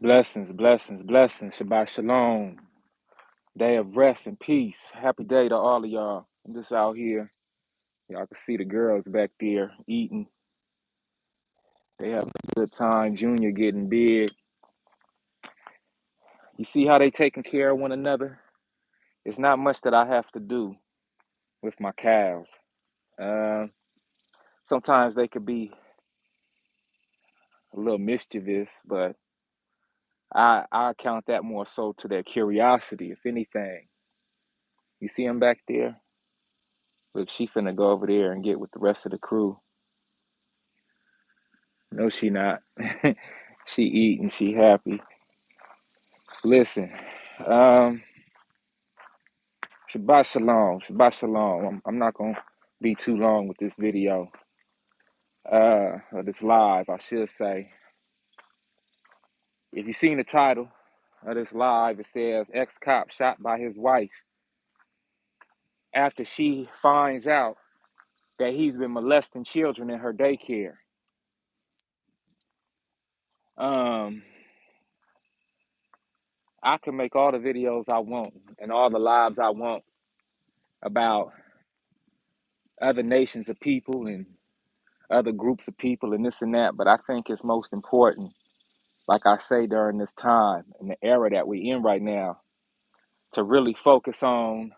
Blessings, blessings, blessings. Shabbat shalom. Day of rest and peace. Happy day to all of y'all. I'm just out here. Y'all can see the girls back there eating. They having a good time. Junior getting big. You see how they taking care of one another? It's not much that I have to do with my cows. Uh, Sometimes they could be a little mischievous, but I count that more so to their curiosity, if anything. You see them back there? Look, she finna go over there and get with the rest of the crew. No, she not. She eating, she happy. Listen, um, Shabbat Shalom, Shabbat Shalom. I'm not gonna be too long with this video, or this live, I should say. If you've seen the title of this live, it says ex-cop shot by his wife after she finds out that he's been molesting children in her daycare. Um, I can make all the videos I want and all the lives I want about other nations of people and other groups of people and this and that, but I think it's most important, like I say, during this time and the era that we're in right now, to really focus on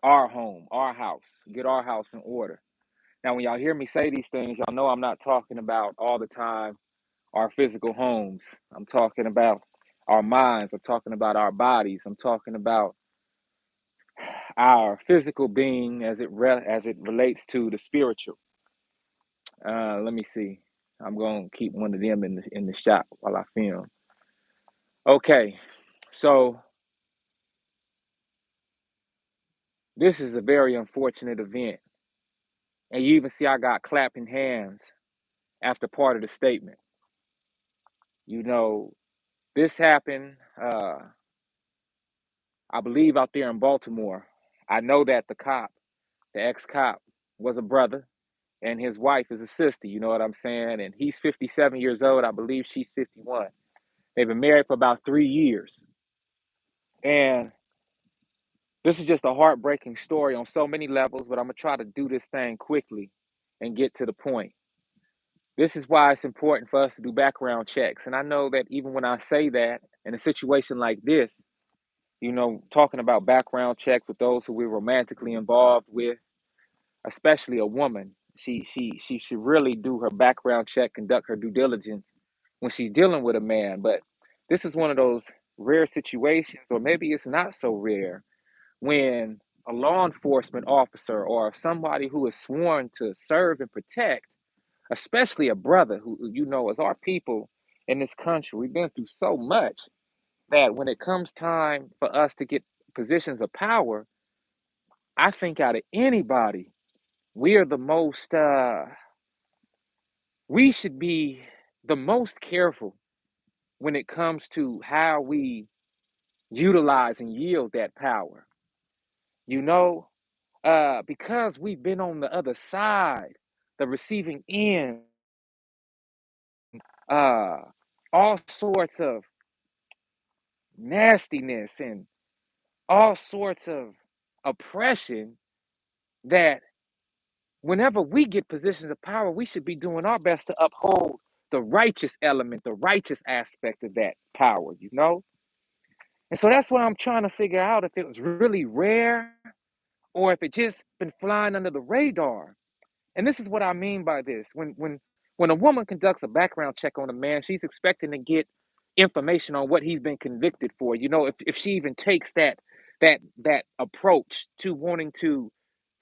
our home, our house, get our house in order. Now, when y'all hear me say these things, y'all know I'm not talking about all the time our physical homes. I'm talking about our minds. I'm talking about our bodies. I'm talking about our physical being as it relates to the spiritual. Let me see. I'm gonna keep one of them in the shot while I film. Okay, so this is a very unfortunate event, and you even see I got clapping hands after part of the statement. You know, this happened, I believe, out there in Baltimore. I know that the ex-cop, was a brother, and his wife is a sister. You know what I'm saying? And he's 57 years old. I believe she's 51. They've been married for about 3 years, and this is just a heartbreaking story on so many levels, but I'm going to try to do this thing quickly and get to the point. This is why it's important for us to do background checks. And I know that even when I say that in a situation like this, talking about background checks with those who we're romantically involved with, especially a woman, she should really do her background check, conduct her due diligence when she's dealing with a man. But this is one of those rare situations, or maybe it's not so rare, when a law enforcement officer or somebody who is sworn to serve and protect, especially a brother who, as our people in this country, we've been through so much that when it comes time for us to get positions of power, I think out of anybody, we are the most, we should be the most careful when it comes to how we utilize and yield that power. You know, because we've been on the other side, the receiving end, uh, all sorts of nastiness and all sorts of oppression, that whenever we get positions of power, we should be doing our best to uphold the righteous element, the righteous aspect of that power. And so that's what I'm trying to figure out, if it was really rare or if it just been flying under the radar. And this is what I mean by this. When a woman conducts a background check on a man, she's expecting to get information on what he's been convicted for. If she even takes that approach to wanting to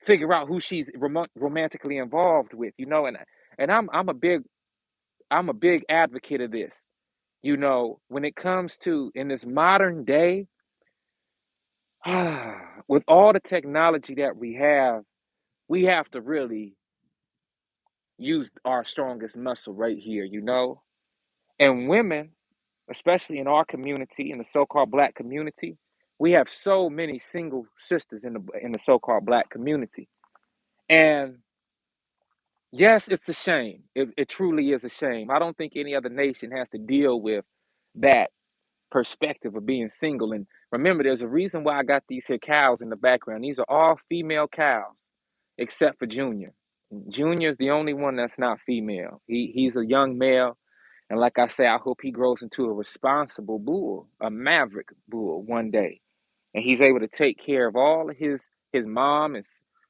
figure out who she's romantically involved with, and I'm a big advocate of this. When it comes to, in this modern day, with all the technology that we have to really use our strongest muscle right here. And women, especially in our community, in the so-called black community, we have so many single sisters in the so-called black community. And yes, it's a shame. It truly is a shame. I don't think any other nation has to deal with that perspective of being single. And remember, there's a reason why I got these here cows in the background. These are all female cows, except for Junior. Junior is the only one that's not female. He's a young male, and like I say, I hope he grows into a responsible bull, a maverick bull one day, and he's able to take care of all of his mom,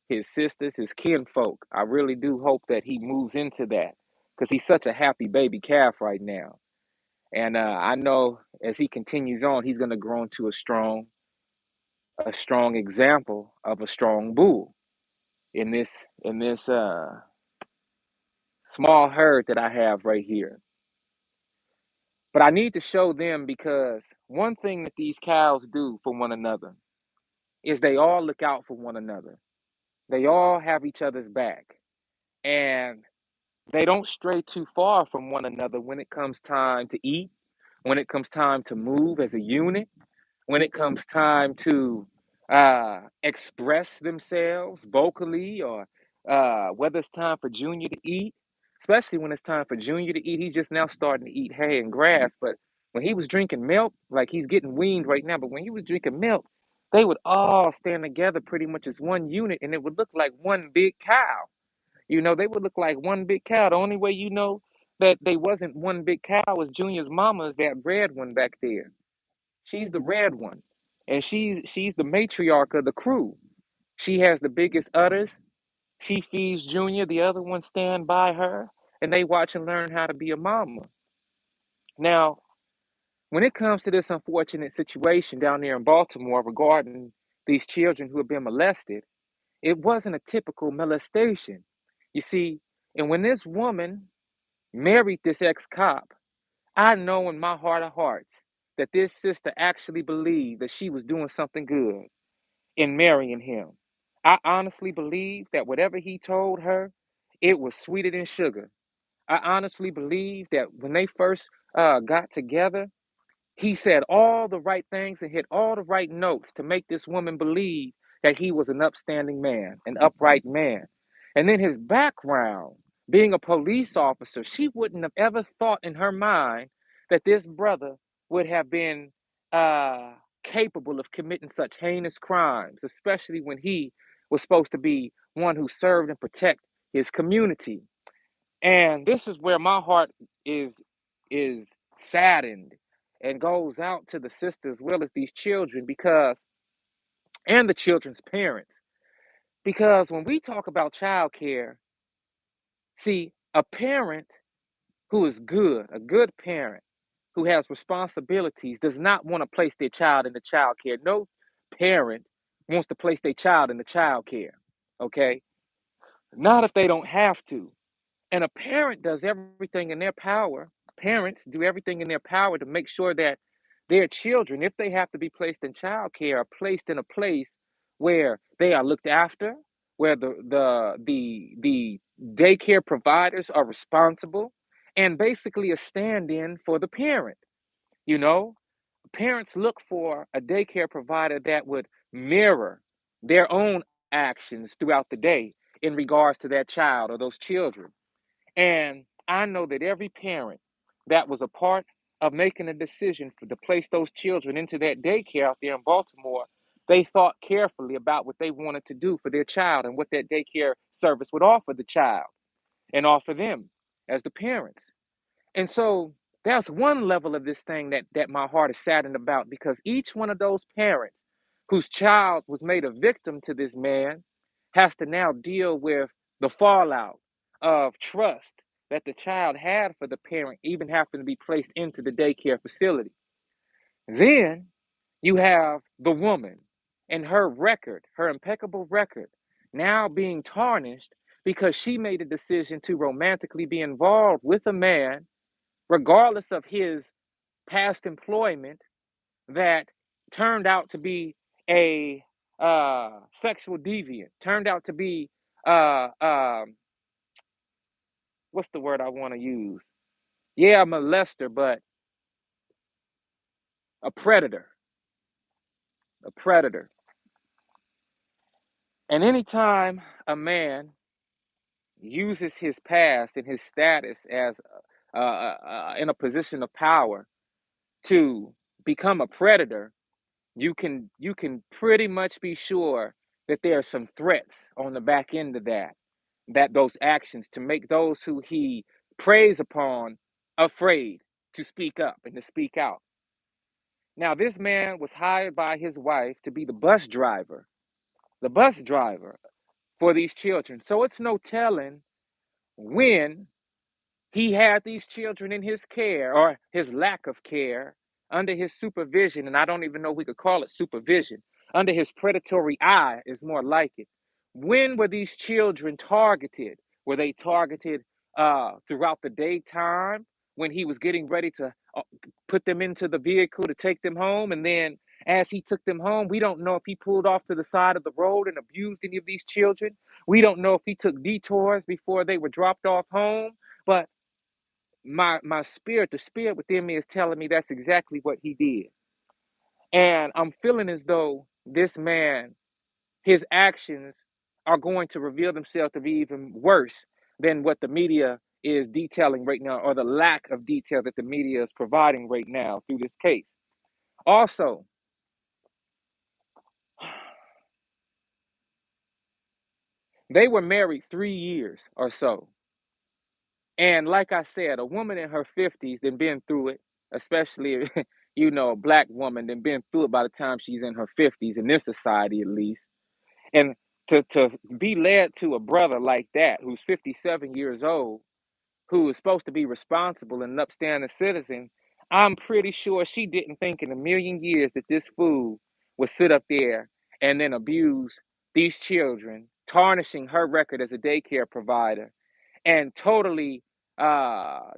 his sisters, his kinfolk. I really do hope that he moves into that because he's such a happy baby calf right now. And I know as he continues on, he's going to grow into a strong example of a strong bull in this small herd that I have right here. But I need to show them because one thing that these cows do for one another is they all look out for one another. They all have each other's back, and they don't stray too far from one another when it comes time to eat, when it comes time to move as a unit, when it comes time to express themselves vocally, or whether it's time for Junior to eat, especially when it's time for Junior to eat. He's just now starting to eat hay and grass. But when he was drinking milk, like he's getting weaned right now, but when he was drinking milk, they would all stand together pretty much as one unit, and it would look like one big cow. They would look like one big cow. The only way you know that they wasn't one big cow was Junior's mama, is that red one back there. She's the red one, and she's the matriarch of the crew. She has the biggest udders. She feeds Junior. The other ones stand by her, and they watch and learn how to be a mama. Now, when it comes to this unfortunate situation down there in Baltimore regarding these children who have been molested, it wasn't a typical molestation. You see, and when this woman married this ex-cop, I know in my heart of hearts that this sister actually believed that she was doing something good in marrying him. I honestly believe that whatever he told her, it was sweeter than sugar. I honestly believe that when they first got together, he said all the right things and hit all the right notes to make this woman believe that he was an upstanding man, an upright man. And then his background, being a police officer, she wouldn't have ever thought in her mind that this brother would have been uh, capable of committing such heinous crimes, especially when he was supposed to be one who served and protect his community. And this is where my heart is saddened and goes out to the sister as well as these children, because and the children's parents. Because when we talk about child care, see, a parent who is good, a good parent who has responsibilities, does not want to place their child in the child care. No parent wants to place their child in the child care. Okay? Not if they don't have to. And a parent does everything in their power. Parents do everything in their power to make sure that their children, if they have to be placed in childcare, are placed in a place where they are looked after, where the daycare providers are responsible, and basically a stand-in for the parent. You know, parents look for a daycare provider that would mirror their own actions throughout the day in regards to that child or those children. And I know that every parent that was a part of making a decision to place those children into that daycare out there in Baltimore, they thought carefully about what they wanted to do for their child and what that daycare service would offer the child and offer them as the parents. And so that's one level of this thing that my heart is saddened about, because each one of those parents whose child was made a victim to this man has to now deal with the fallout of trust that the child had for the parent, even having to be placed into the daycare facility. Then you have the woman and her record, her impeccable record, now being tarnished because she made a decision to romantically be involved with a man, regardless of his past employment, that turned out to be a sexual deviant, turned out to be uh, um, what's the word I want to use? Yeah, a molester, but a predator, a predator. And anytime a man uses his past and his status as in a position of power to become a predator, you can pretty much be sure that there are some threats on the back end of that those actions to make those who he preys upon afraid to speak up and to speak out. Now, this man was hired by his wife to be the bus driver for these children. So it's no telling when he had these children in his care or his lack of care under his supervision. And I don't even know if we could call it supervision. Under his predatory eye is more like it. When were these children targeted? Were they targeted throughout the daytime when he was getting ready to put them into the vehicle to take them home? And then as he took them home, we don't know if he pulled off to the side of the road and abused any of these children. We don't know if he took detours before they were dropped off home. But my spirit, the spirit within me is telling me that's exactly what he did. And I'm feeling as though this man, his actions are going to reveal themselves to be even worse than what the media is detailing right now, or the lack of detail that the media is providing right now through this case. Also, they were married 3 years or so. And like I said, a woman in her 50s then been through it, especially, a black woman then been through it by the time she's in her 50s, in this society at least. And to be led to a brother like that, who's 57 years old, who is supposed to be responsible and an upstanding citizen, I'm pretty sure she didn't think in a million years that this fool would sit up there and then abuse these children, tarnishing her record as a daycare provider and totally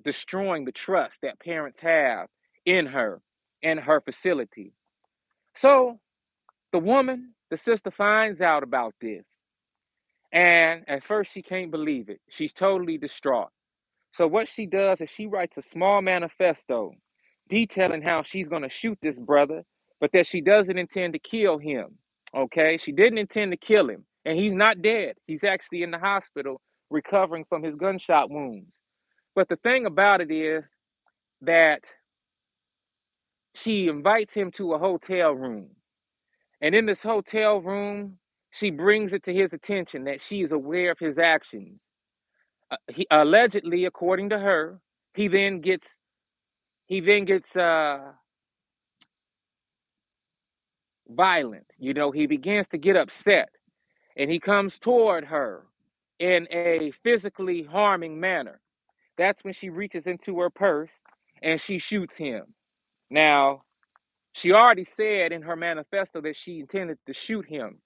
destroying the trust that parents have in her, in her facility. So the sister finds out about this. And at first, she can't believe it. She's totally distraught. So, what she does is she writes a small manifesto detailing how she's going to shoot this brother, but that she doesn't intend to kill him. Okay? She didn't intend to kill him. And he's not dead. He's actually in the hospital recovering from his gunshot wounds. But the thing about it is that she invites him to a hotel room. And in this hotel room, she brings it to his attention that she is aware of his actions. He allegedly, according to her, he then gets violent. He begins to get upset, and he comes toward her in a physically harming manner. That's when she reaches into her purse and she shoots him. Now, she already said in her manifesto that she intended to shoot him.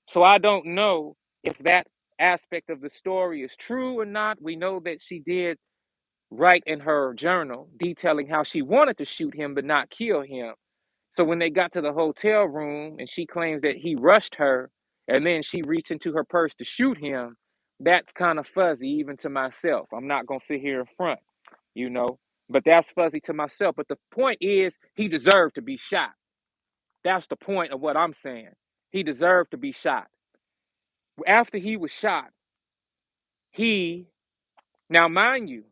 So I don't know if that aspect of the story is true or not. We know that she did write in her journal detailing how she wanted to shoot him but not kill him. So when they got to the hotel room and she claims that he rushed her and then she reached into her purse to shoot him, that's kind of fuzzy even to myself. I'm not going to sit here in front, you know, but that's fuzzy to myself. But the point is, he deserved to be shot. That's the point of what I'm saying. He deserved to be shot. After he was shot, he, now mind you,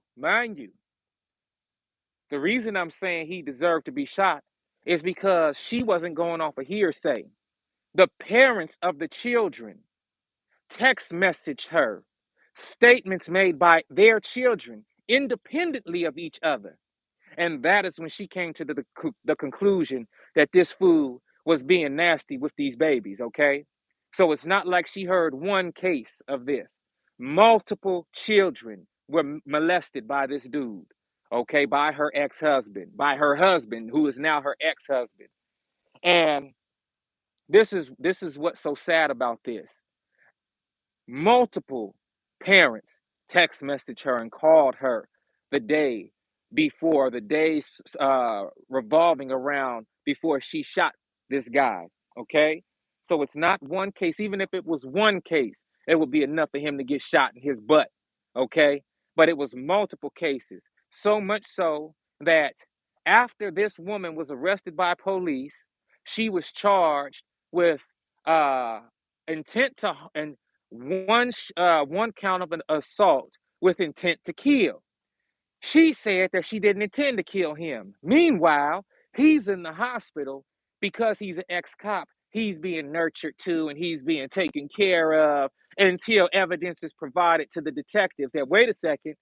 the reason I'm saying he deserved to be shot is because she wasn't going off a hearsay. The parents of the children text messaged her statements made by their children independently of each other. And that is when she came to the conclusion that this fool was being nasty with these babies, okay? So it's not like she heard one case of this. Multiple children were molested by this dude, okay, by her ex-husband, by her husband, who is now her ex-husband. And this is what's so sad about this. Multiple parents text messaged her and called her the day before, the days revolving around before she shot this guy. Okay, so it's not one case. Even if it was one case, it would be enough for him to get shot in his butt. Okay, but it was multiple cases, so much so that after this woman was arrested by police, she was charged with uh intent to and one count of an assault with intent to kill. She said that she didn't intend to kill him. Meanwhile, he's in the hospital because he's an ex-cop. He's being nurtured too, and he's being taken care of until evidence is provided to the detectives that, wait a second,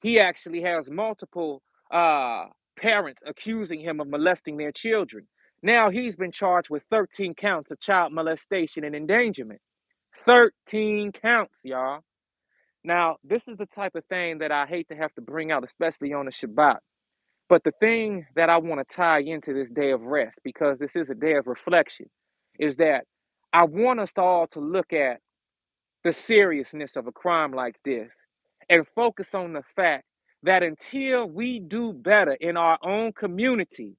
he actually has multiple uh, parents accusing him of molesting their children. Now he's been charged with 13 counts of child molestation and endangerment. 13 counts, y'all. Now, this is the type of thing that I hate to have to bring out, especially on the Shabbat. But the thing that I want to tie into this day of rest, because this is a day of reflection, is that I want us all to look at the seriousness of a crime like this and focus on the fact that until we do better in our own community,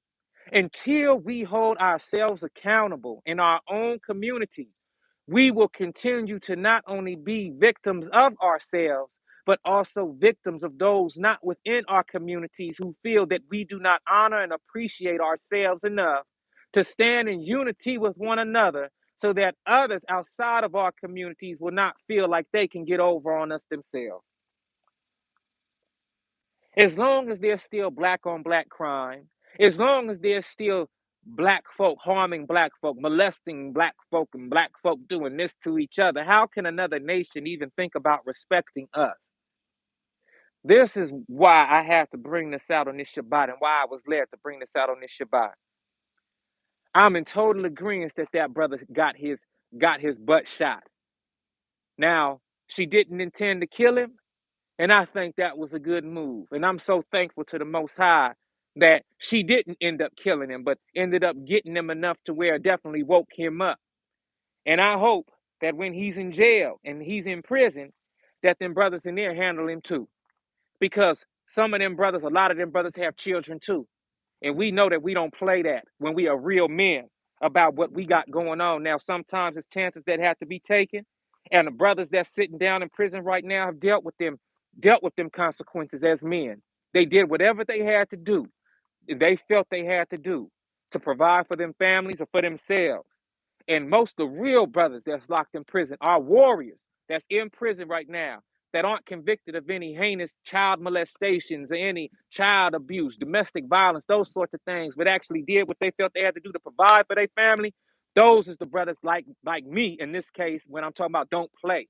until we hold ourselves accountable in our own community, we will continue to not only be victims of ourselves, but also victims of those not within our communities who feel that we do not honor and appreciate ourselves enough to stand in unity with one another so that others outside of our communities will not feel like they can get over on us themselves. As long as there's still black on black crime, as long as there's still black folk harming black folk, molesting black folk, and black folk doing this to each other, how can another nation even think about respecting us? This is why I have to bring this out on this Shabbat and why I was led to bring this out on this Shabbat. I'm in total agreement that that brother got his butt shot. Now, she didn't intend to kill him. And I think that was a good move. And I'm so thankful to the Most High that she didn't end up killing him, but ended up getting him enough to where it definitely woke him up. And I hope that when he's in jail and he's in prison, that them brothers in there handle him too. Because some of them brothers, a lot of them brothers have children too. And we know that we don't play that when we are real men about what we got going on. Now, sometimes it's chances that have to be taken. And the brothers that's sitting down in prison right now have dealt with them consequences as men. They did whatever they had to do, they felt they had to do to provide for them families or for themselves. And most of the real brothers that's locked in prison are warriors that's in prison right now that aren't convicted of any heinous child molestations or any child abuse, domestic violence, those sorts of things, but actually did what they felt they had to do to provide for their family. Those is the brothers like me in this case when I'm talking about don't play.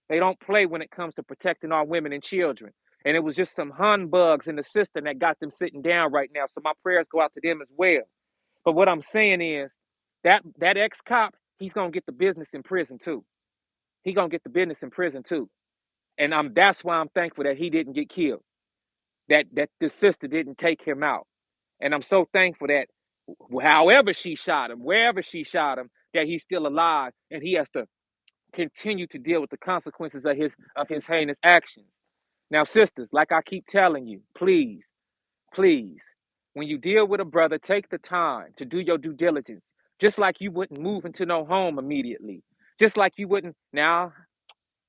They don't play when it comes to protecting our women and children. And it was just some humbugs in the system that got them sitting down right now. So my prayers go out to them as well. But what I'm saying is that ex-cop, he's gonna get the business in prison too. He gonna get the business in prison too. And that's why I'm thankful that he didn't get killed. That the sister didn't take him out. And I'm so thankful that however she shot him, wherever she shot him, that he's still alive and he has to continue to deal with the consequences of his heinous actions. Now, sisters, like I keep telling you, please, please, when you deal with a brother, take the time to do your due diligence. Just like you wouldn't move into no home immediately. Just like you wouldn't. Now,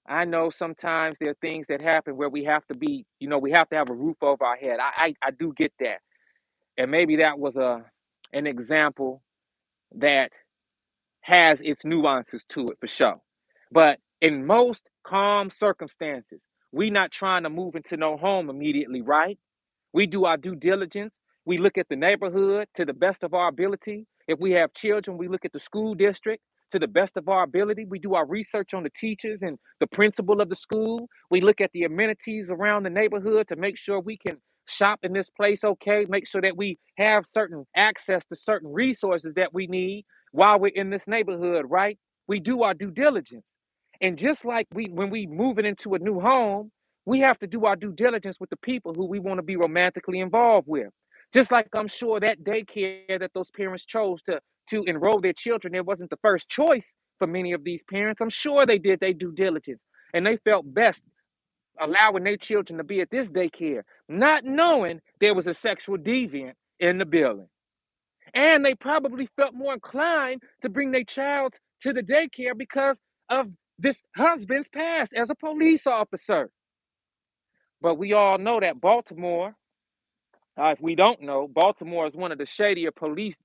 I know sometimes there are things that happen where we have to we have to have a roof over our head. I do get that. And maybe that was an example that has its nuances to it for sure. But in most calm circumstances, we not trying to move into no home immediately, right? We do our due diligence. We look at the neighborhood to the best of our ability. If we have children, we look at the school district to the best of our ability. We do our research on the teachers and the principal of the school. We look at the amenities around the neighborhood to make sure we can shop in this place okay, make sure that we have certain access to certain resources that we need while we're in this neighborhood, right? We do our due diligence. And just like when we moving into a new home, we have to do our due diligence with the people who we want to be romantically involved with. Just like I'm sure that daycare that those parents chose to enroll their children in wasn't the first choice for many of these parents. I'm sure they did their due diligence and they felt best allowing their children to be at this daycare, not knowing there was a sexual deviant in the building. And they probably felt more inclined to bring their child to the daycare because of this husband's past as a police officer. But we all know that Baltimore, if we don't know, Baltimore is one of the shadier police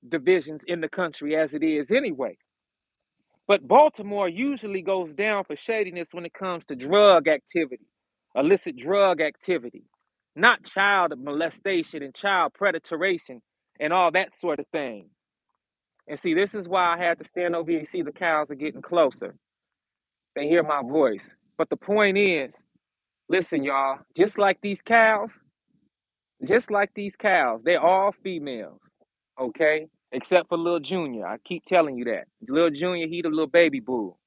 divisions in the country as it is anyway. But Baltimore usually goes down for shadiness when it comes to drug activity, illicit drug activity. not child molestation and child predatoration and all that sort of thing. And see, this is why I had to stand over here. You see, the cows are getting closer. They hear my voice. But the point is, listen, y'all, just like these cows, they're all females, okay? Except for little Junior. I keep telling you that. Little Junior, he the little baby bull.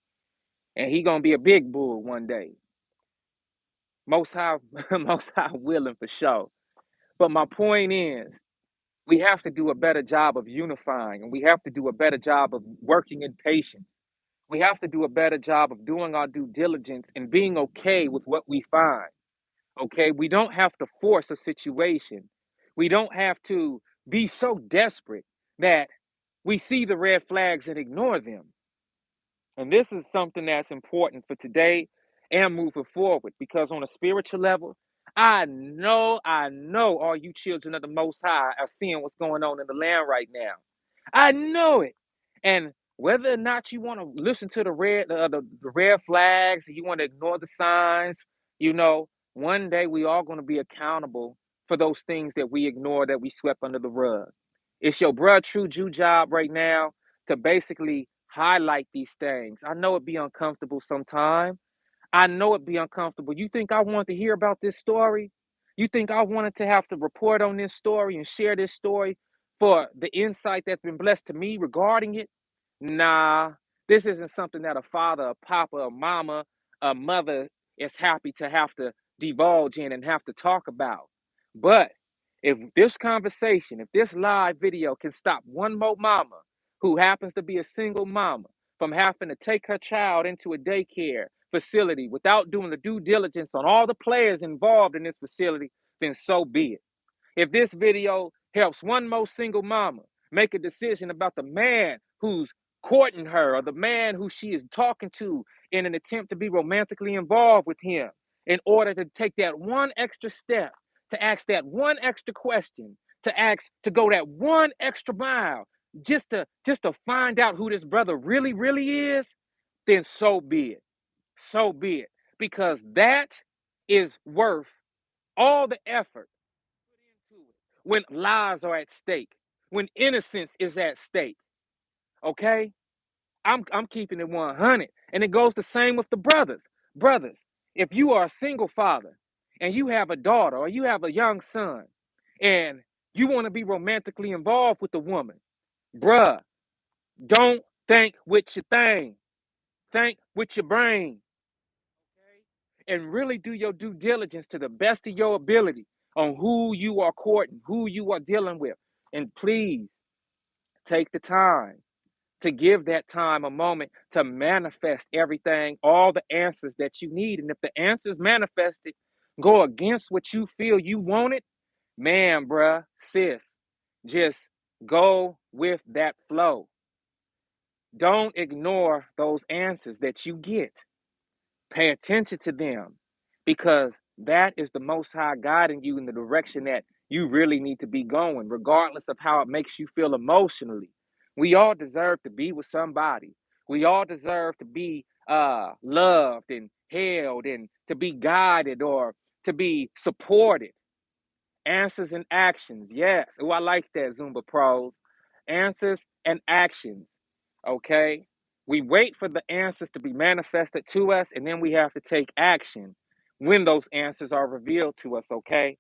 And he gonna be a big bull one day. Most high, most high willing for sure. But my point is, we have to do a better job of unifying, and we have to do a better job of working in patience. We have to do a better job of doing our due diligence and being okay with what we find. Okay, we don't have to force a situation. We don't have to be so desperate that we see the red flags and ignore them. And this is something that's important for today and moving forward, because on a spiritual level, I know all you children of the Most High are seeing what's going on in the land right now. I know it. And whether or not you want to listen to the red flags, you want to ignore the signs, you know, one day we all going to be accountable for those things that we ignore, that we swept under the rug. It's your bruh True Jew job right now to basically highlight these things. I know it be uncomfortable sometimes. I know it'd be uncomfortable. You think I wanted to hear about this story? You think I wanted to have to report on this story and share this story for the insight that's been blessed to me regarding it? Nah, this isn't something that a father, a papa, a mama, a mother is happy to have to divulge in and have to talk about. But if this conversation, if this live video can stop one more mama who happens to be a single mama from having to take her child into a daycare facility without doing the due diligence on all the players involved in this facility, then so be it. If this video helps one more single mama make a decision about the man who's courting her or the man who she is talking to in an attempt to be romantically involved with him, in order to take that one extra step, to ask that one extra question, to go that one extra mile, just to find out who this brother really is, then so be it. So be it. Because that is worth all the effort into it when lives are at stake, when innocence is at stake. Okay? I'm keeping it 100. And it goes the same with the brothers. Brothers, if you are a single father and you have a daughter or you have a young son and you want to be romantically involved with the woman, bruh, don't think with your thing. Think with your brain. Okay? And really do your due diligence to the best of your ability on who you are courting, who you are dealing with. And please take the time to give that time a moment to manifest everything, all the answers that you need. And if the answers manifested go against what you feel you wanted, man, bruh, sis, just go with that flow. Don't ignore those answers that you get. Pay attention to them, because that is the Most High guiding you in the direction that you really need to be going, regardless of how it makes you feel emotionally. We all deserve to be with somebody. We all deserve to be loved and held and to be guided or to be supported. Answers and actions. Yes. Oh, I like that, Zumba Pros. Answers and actions. Okay. We wait for the answers to be manifested to us, and then we have to take action when those answers are revealed to us. Okay.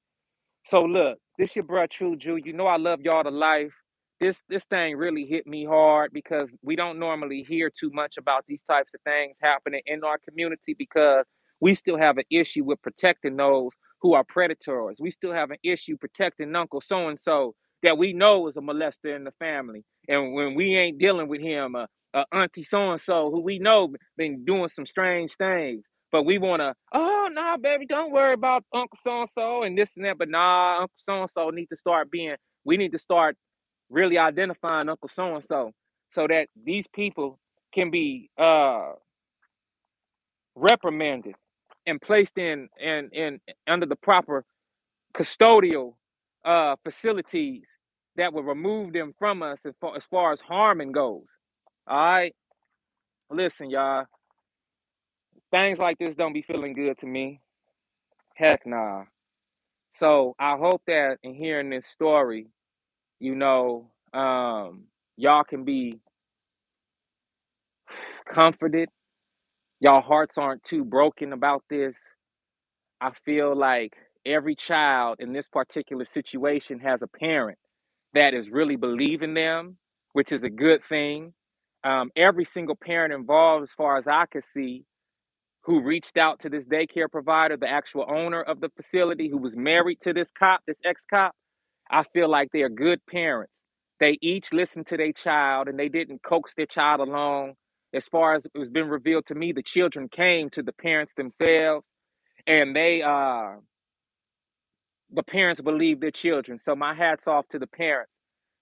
So look, this your bro True Jew. You know I love y'all to life. This thing really hit me hard because we don't normally hear too much about these types of things happening in our community, because we still have an issue with protecting those who are predators. We still have an issue protecting Uncle so and so that we know is a molester in the family. And when we ain't dealing with him, Auntie so and so who we know been doing some strange things. But we want to, oh, nah, baby, don't worry about Uncle so-and-so and this and that. But nah, Uncle so-and-so we need to start really identifying Uncle so-and-so so that these people can be reprimanded and placed in under the proper custodial facilities that will remove them from us as far as harming goes. All right? Listen, y'all, things like this don't be feeling good to me. Heck nah. So I hope that in hearing this story, you know, y'all can be comforted. Y'all hearts aren't too broken about this. I feel like every child in this particular situation has a parent that is really believing them, which is a good thing. Every single parent involved, as far as I could see, who reached out to this daycare provider, the actual owner of the facility, who was married to this cop, this ex-cop, I feel like they are good parents. They each listened to their child and they didn't coax their child along. As far as it was been revealed to me, the children came to the parents themselves, and the parents believe their children. So my hat's off to the parents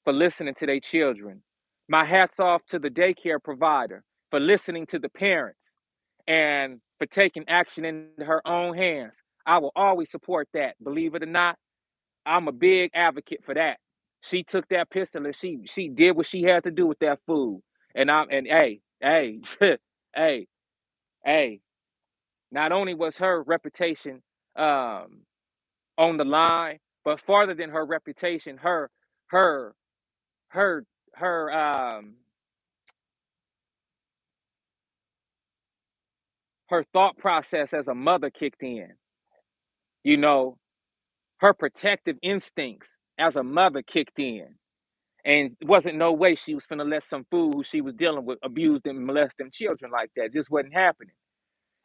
for listening to their children. My hat's off to the daycare provider for listening to the parents and for taking action in her own hands. I will always support that. Believe it or not, I'm a big advocate for that. She took that pistol and she did what she had to do with that food. And hey, hey, hey. Not only was her reputation um on the line, but farther than her reputation, her her her her thought process as a mother kicked in. You know, her protective instincts as a mother kicked in. And it wasn't no way she was finna let some fool who she was dealing with abuse and molest them children like that. It just wasn't happening.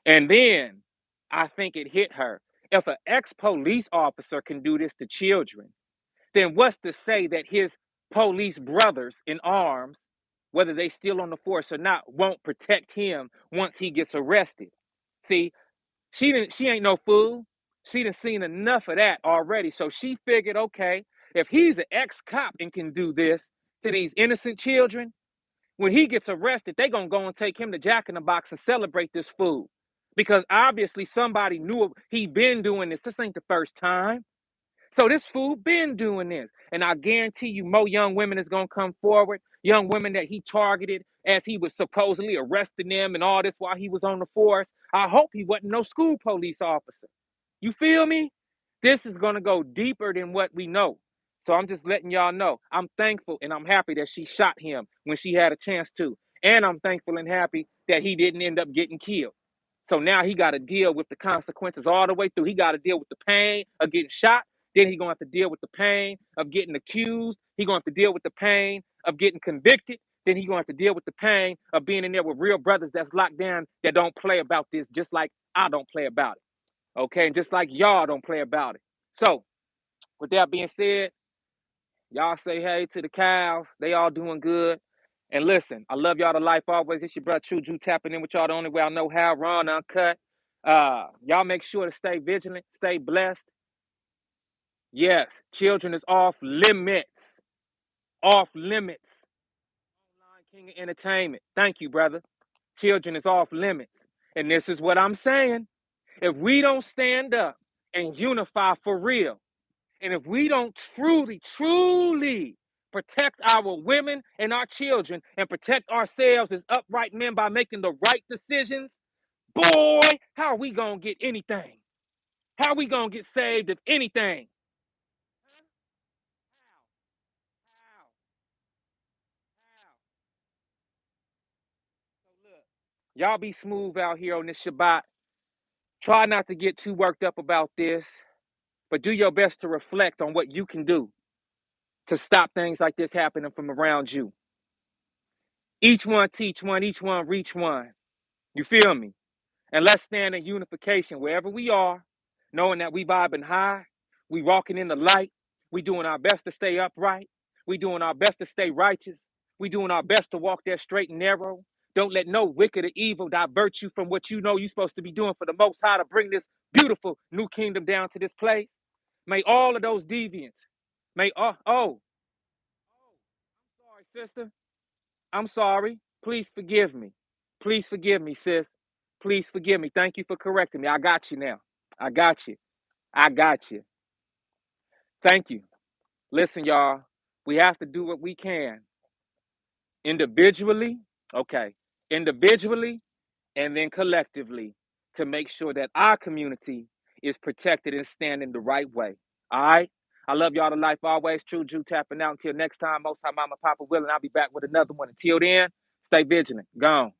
And then I think it hit her. If an ex-police officer can do this to children, then what's to say that his police brothers in arms, whether they still on the force or not, won't protect him once he gets arrested? See, she ain't no fool. She done seen enough of that already. So she figured, okay, if he's an ex-cop and can do this to these innocent children, when he gets arrested, they gonna go and take him to Jack in the Box and celebrate this fool. Because obviously somebody knew he been doing this. This ain't the first time. So this fool been doing this. And I guarantee you more young women is gonna come forward. Young women that he targeted as he was supposedly arresting them and all this while he was on the force. I hope he wasn't no school police officer. You feel me? This is gonna go deeper than what we know. So I'm just letting y'all know. I'm thankful and I'm happy that she shot him when she had a chance to. And I'm thankful and happy that he didn't end up getting killed. So now he got to deal with the consequences all the way through. He got to deal with the pain of getting shot. Then he gonna have to deal with the pain of getting accused. He gonna have to deal with the pain of getting convicted. Then he gonna have to deal with the pain of being in there with real brothers that's locked down that don't play about this, just like I don't play about it. Okay, and just like y'all don't play about it. So, with that being said, y'all say hey to the cows. They all doing good. And listen, I love y'all to life always. It's your brother True Drew tapping in with y'all the only way I know how. Raw and uncut. Y'all make sure to stay vigilant, stay blessed. Yes, children is off limits. Off limits. Online King of Entertainment. Thank you, brother. Children is off limits. And this is what I'm saying. If we don't stand up and unify for real, and if we don't truly protect our women and our children and protect ourselves as upright men by making the right decisions, boy, how are we going to get anything? How are we going to get saved if anything? How? How? So look, y'all be smooth out here on this Shabbat. Try not to get too worked up about this, but do your best to reflect on what you can do to stop things like this happening from around you. Each one teach one, each one reach one. You feel me? And let's stand in unification wherever we are, knowing that we vibing high, we walking in the light, we doing our best to stay upright, we doing our best to stay righteous, we doing our best to walk that straight and narrow. Don't let no wicked or evil divert you from what you know you're supposed to be doing for the Most High to bring this beautiful new kingdom down to this place. May all of those deviants, may sorry, sister. I'm sorry. Please forgive me. Please forgive me, sis. Please forgive me. Thank you for correcting me. I got you now. I got you. I got you. Thank you. Listen, y'all, we have to do what we can individually, okay, individually, and then collectively to make sure that our community is protected and standing the right way. All right. I love y'all to life always. True Jew tapping out. Until next time, most high mama, papa willing, I'll be back with another one. Until then, stay vigilant. Gone.